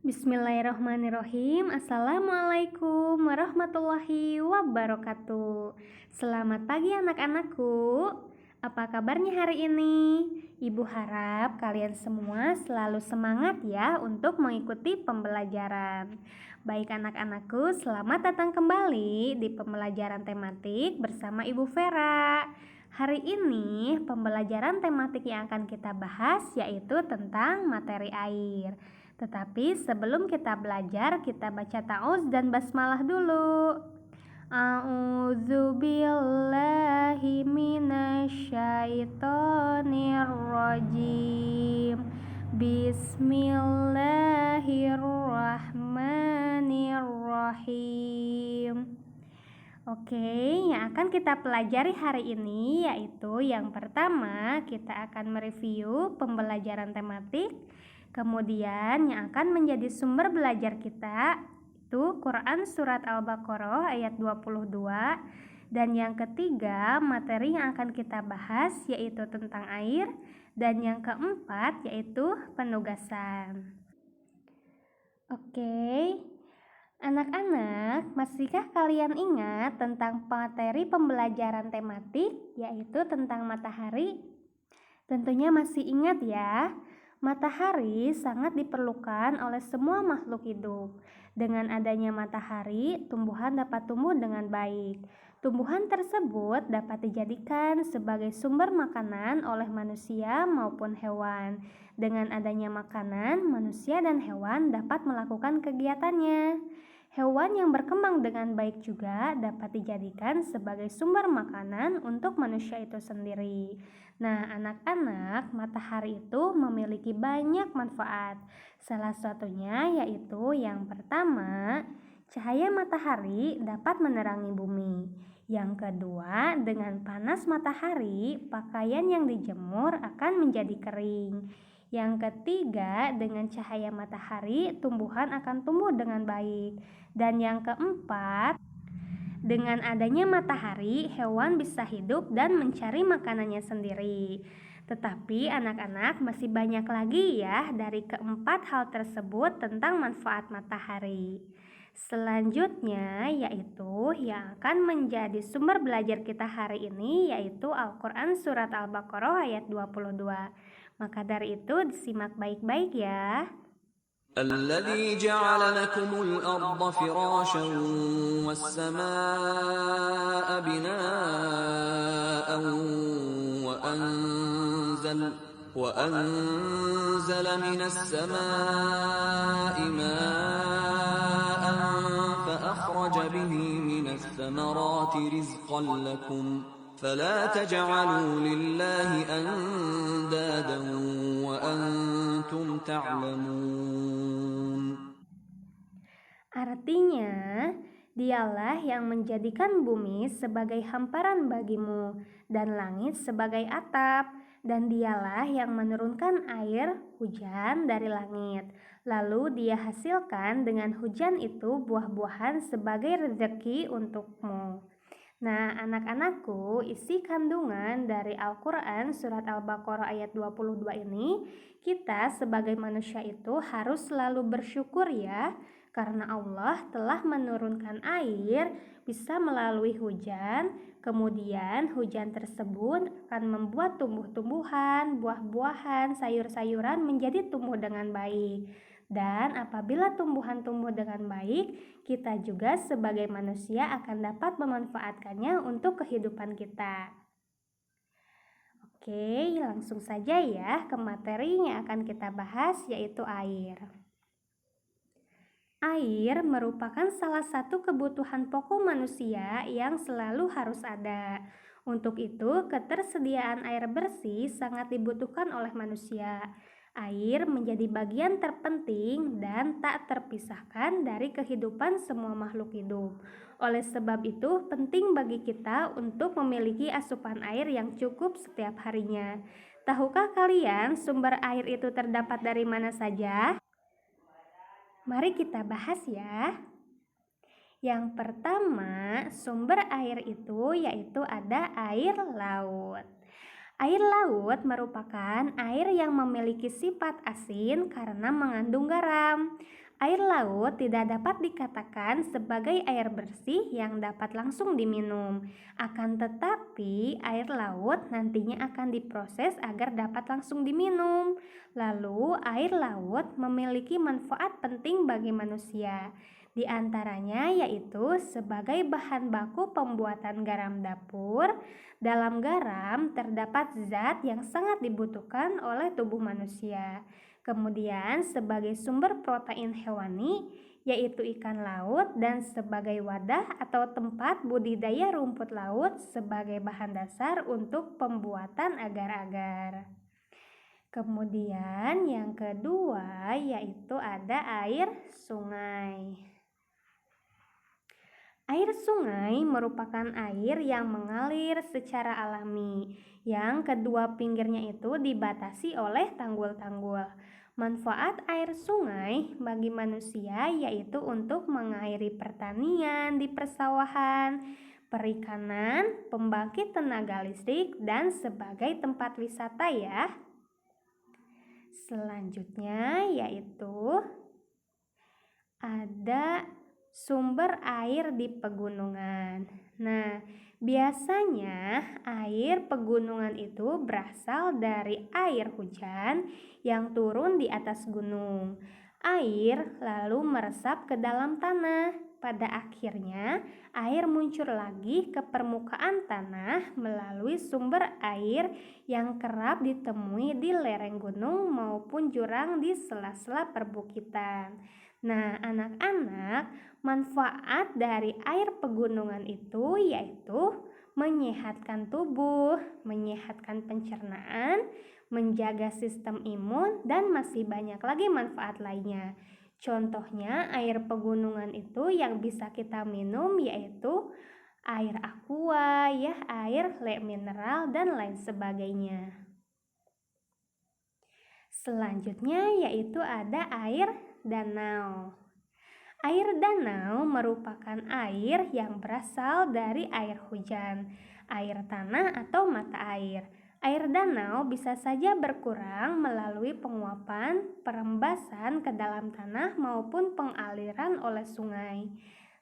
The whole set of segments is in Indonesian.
Bismillahirrahmanirrahim. Assalamualaikum warahmatullahi wabarakatuh. Selamat pagi anak-anakku. Apa kabarnya hari ini? Ibu harap kalian semua selalu semangat ya untuk mengikuti pembelajaran. Baik anak-anakku, selamat datang kembali di pembelajaran tematik bersama Ibu Vera. Hari ini pembelajaran tematik yang akan kita bahas yaitu tentang materi air. Tetapi sebelum kita belajar, kita baca ta'awuz dan basmalah dulu. A'udzu billahi minasyaitonir rajim. Bismillahirrahmanirrahim. Oke, yang akan kita pelajari hari ini yaitu yang pertama, kita akan mereview pembelajaran tematik. Kemudian yang akan menjadi sumber belajar kita itu Quran Surat Al-Baqarah ayat 22. Dan yang ketiga, materi yang akan kita bahas yaitu tentang air. Dan yang keempat yaitu penugasan. Oke, anak-anak, masihkah kalian ingat tentang materi pembelajaran tematik yaitu tentang matahari? Tentunya masih ingat ya. Matahari sangat diperlukan oleh semua makhluk hidup. Dengan adanya matahari, tumbuhan dapat tumbuh dengan baik. Tumbuhan tersebut dapat dijadikan sebagai sumber makanan oleh manusia maupun hewan. Dengan adanya makanan, manusia dan hewan dapat melakukan kegiatannya. Hewan yang berkembang dengan baik juga dapat dijadikan sebagai sumber makanan untuk manusia itu sendiri. Nah, anak-anak, matahari itu memiliki banyak manfaat. Salah satunya yaitu yang pertama, cahaya matahari dapat menerangi bumi. Yang kedua, dengan panas matahari, pakaian yang dijemur akan menjadi kering. Yang ketiga, dengan cahaya matahari, tumbuhan akan tumbuh dengan baik. Dan yang keempat, dengan adanya matahari, hewan bisa hidup dan mencari makanannya sendiri. Tetapi anak-anak masih banyak lagi ya dari keempat hal tersebut tentang manfaat matahari. Selanjutnya yaitu yang akan menjadi sumber belajar kita hari ini yaitu Al-Quran Surat Al-Baqarah ayat 22. Maka dari itu disimak baik-baik ya. الذي جعل لكم الأرض فراشا والسماء بناء وأنزل من السماء ماء فأخرج به من الثمرات رزقا لكم فلا تجعلوا لله أندادا وأنتم تعلمون. Artinya, dialah yang menjadikan bumi sebagai hamparan bagimu dan langit sebagai atap, dan dialah yang menurunkan air hujan dari langit. Lalu dia hasilkan dengan hujan itu buah-buahan sebagai rezeki untukmu. Nah, anak-anakku, isi kandungan dari Al-Quran Surat Al-Baqarah ayat 22 ini, kita sebagai manusia itu harus selalu bersyukur ya, karena Allah telah menurunkan air bisa melalui hujan, kemudian hujan tersebut akan membuat tumbuh-tumbuhan, buah-buahan, sayur-sayuran menjadi tumbuh dengan baik. Dan apabila tumbuhan tumbuh dengan baik, kita juga sebagai manusia akan dapat memanfaatkannya untuk kehidupan kita. Oke, langsung saja ya ke materi yang akan kita bahas yaitu air. Air merupakan salah satu kebutuhan pokok manusia yang selalu harus ada. Untuk itu, ketersediaan air bersih sangat dibutuhkan oleh manusia. Air menjadi bagian terpenting dan tak terpisahkan dari kehidupan semua makhluk hidup. Oleh sebab itu, penting bagi kita untuk memiliki asupan air yang cukup setiap harinya. Tahukah kalian sumber air itu terdapat dari mana saja? Mari kita bahas ya. Yang pertama, sumber air itu yaitu ada air laut. Air laut merupakan air yang memiliki sifat asin karena mengandung garam. Air laut tidak dapat dikatakan sebagai air bersih yang dapat langsung diminum. Akan tetapi, air laut nantinya akan diproses agar dapat langsung diminum. Lalu, air laut memiliki manfaat penting bagi manusia. Di antaranya yaitu sebagai bahan baku pembuatan garam dapur. Dalam garam terdapat zat yang sangat dibutuhkan oleh tubuh manusia. Kemudian sebagai sumber protein hewani, yaitu ikan laut, dan sebagai wadah atau tempat budidaya rumput laut sebagai bahan dasar untuk pembuatan agar-agar. Kemudian yang kedua yaitu ada air sungai. Air sungai merupakan air yang mengalir secara alami, yang kedua pinggirnya itu dibatasi oleh tanggul-tanggul. Manfaat air sungai bagi manusia yaitu untuk mengairi pertanian di persawahan, perikanan, pembangkit tenaga listrik, dan sebagai tempat wisata ya. Selanjutnya yaitu ada sumber air di pegunungan. Nah, biasanya air pegunungan itu berasal dari air hujan yang turun di atas gunung. Air lalu meresap ke dalam tanah. Pada akhirnya, air muncul lagi ke permukaan tanah melalui sumber air yang kerap ditemui di lereng gunung maupun jurang di sela-sela perbukitan. Nah, anak-anak, manfaat dari air pegunungan itu yaitu menyehatkan tubuh, menyehatkan pencernaan, menjaga sistem imun, dan masih banyak lagi manfaat lainnya. Contohnya air pegunungan itu yang bisa kita minum yaitu air aqua, ya, air mineral, dan lain sebagainya. Selanjutnya yaitu ada air danau. Air danau merupakan air yang berasal dari air hujan, air tanah, atau mata air. Air danau bisa saja berkurang melalui penguapan, perembasan ke dalam tanah maupun pengaliran oleh sungai.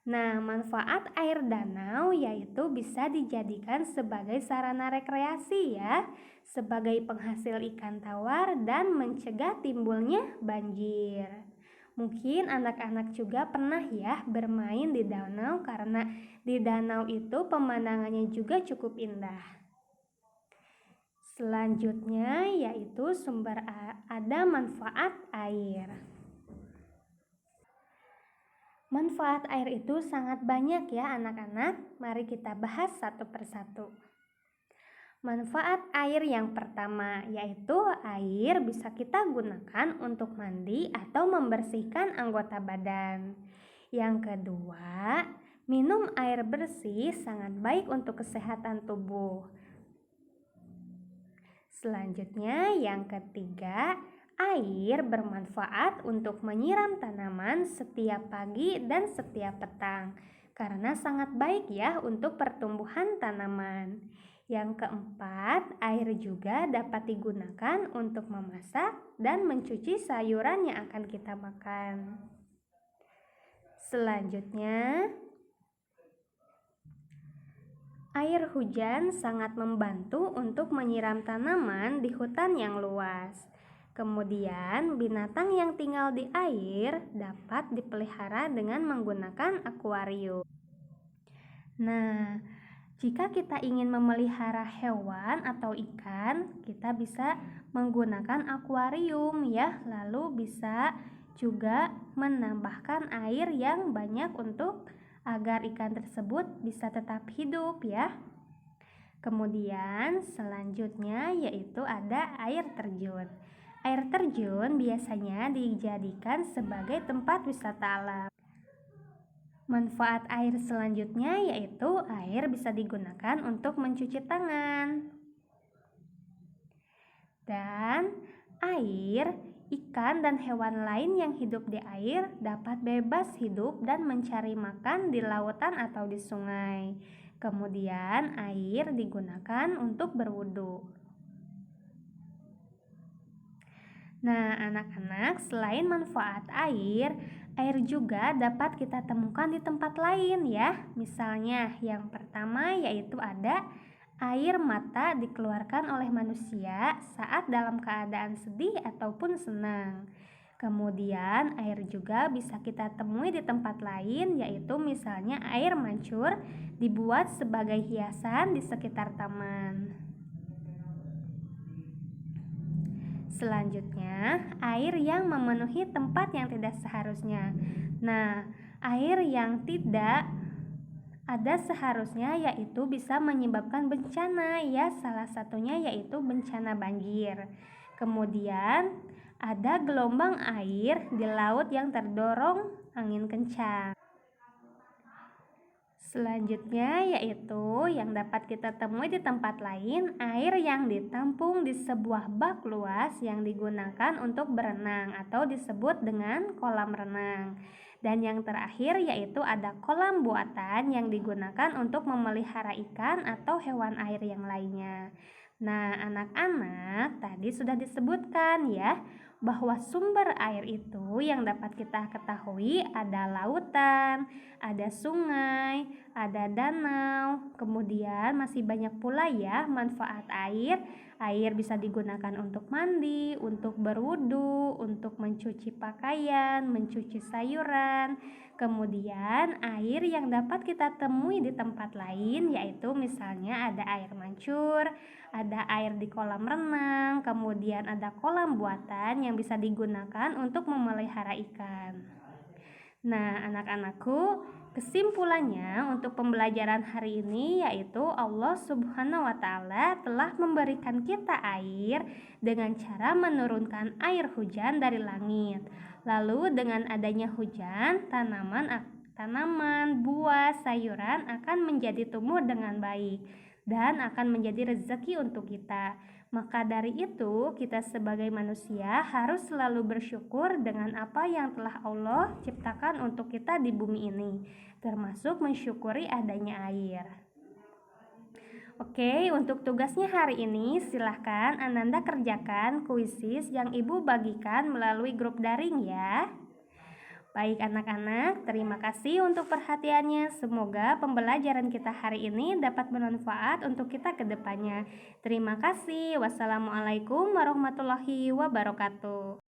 Nah, manfaat air danau yaitu bisa dijadikan sebagai sarana rekreasi ya, sebagai penghasil ikan tawar dan mencegah timbulnya banjir. Mungkin anak-anak juga pernah ya bermain di danau karena di danau itu pemandangannya juga cukup indah. Selanjutnya yaitu ada manfaat air. Manfaat air itu sangat banyak ya anak-anak. Mari kita bahas satu persatu. Manfaat air yang pertama yaitu air bisa kita gunakan untuk mandi atau membersihkan anggota badan. Yang kedua, minum air bersih sangat baik untuk kesehatan tubuh. Selanjutnya yang ketiga, air bermanfaat untuk menyiram tanaman setiap pagi dan setiap petang karena sangat baik ya untuk pertumbuhan tanaman. Yang keempat, air juga dapat digunakan untuk memasak dan mencuci sayuran yang akan kita makan. Selanjutnya, air hujan sangat membantu untuk menyiram tanaman di hutan yang luas. Kemudian, binatang yang tinggal di air dapat dipelihara dengan menggunakan akuarium. Nah, jika kita ingin memelihara hewan atau ikan, kita bisa menggunakan akuarium ya, lalu bisa juga menambahkan air yang banyak untuk agar ikan tersebut bisa tetap hidup ya. Kemudian selanjutnya yaitu ada air terjun. Air terjun biasanya dijadikan sebagai tempat wisata alam. Manfaat air selanjutnya yaitu air bisa digunakan untuk mencuci tangan. Dan air, ikan dan hewan lain yang hidup di air dapat bebas hidup dan mencari makan di lautan atau di sungai. Kemudian air digunakan untuk berwudu. Nah, anak-anak, selain manfaat air, air juga dapat kita temukan di tempat lain ya. Misalnya, yang pertama yaitu ada air mata dikeluarkan oleh manusia saat dalam keadaan sedih ataupun senang. Kemudian, air juga bisa kita temui di tempat lain, yaitu misalnya air mancur dibuat sebagai hiasan di sekitar taman. Selanjutnya, air yang memenuhi tempat yang tidak seharusnya. Nah, air yang tidak ada seharusnya yaitu bisa menyebabkan bencana ya, salah satunya yaitu bencana banjir. Kemudian, ada gelombang air di laut yang terdorong angin kencang. Selanjutnya yaitu yang dapat kita temui di tempat lain, air yang ditampung di sebuah bak luas yang digunakan untuk berenang atau disebut dengan kolam renang. Dan yang terakhir yaitu ada kolam buatan yang digunakan untuk memelihara ikan atau hewan air yang lainnya. Nah, anak-anak, tadi sudah disebutkan ya bahwa sumber air itu yang dapat kita ketahui ada lautan, ada sungai, ada danau, kemudian masih banyak pula ya manfaat air. Air bisa digunakan untuk mandi, untuk berwudu, untuk mencuci pakaian, mencuci sayuran. Kemudian air yang dapat kita temui di tempat lain yaitu misalnya ada air mancur, ada air di kolam renang, kemudian ada kolam buatan yang bisa digunakan untuk memelihara ikan. Nah, anak-anakku, kesimpulannya untuk pembelajaran hari ini yaitu Allah Subhanahu wa Ta'ala telah memberikan kita air dengan cara menurunkan air hujan dari langit. Lalu dengan adanya hujan, tanaman, buah, sayuran akan menjadi tumbuh dengan baik dan akan menjadi rezeki untuk kita. Maka dari itu, kita sebagai manusia harus selalu bersyukur dengan apa yang telah Allah ciptakan untuk kita di bumi ini, termasuk mensyukuri adanya air. Oke, untuk tugasnya hari ini silahkan Ananda kerjakan kuisis yang Ibu bagikan melalui grup daring ya. Baik anak-anak, terima kasih untuk perhatiannya. Semoga pembelajaran kita hari ini dapat bermanfaat untuk kita ke depannya. Terima kasih. Wassalamualaikum warahmatullahi wabarakatuh.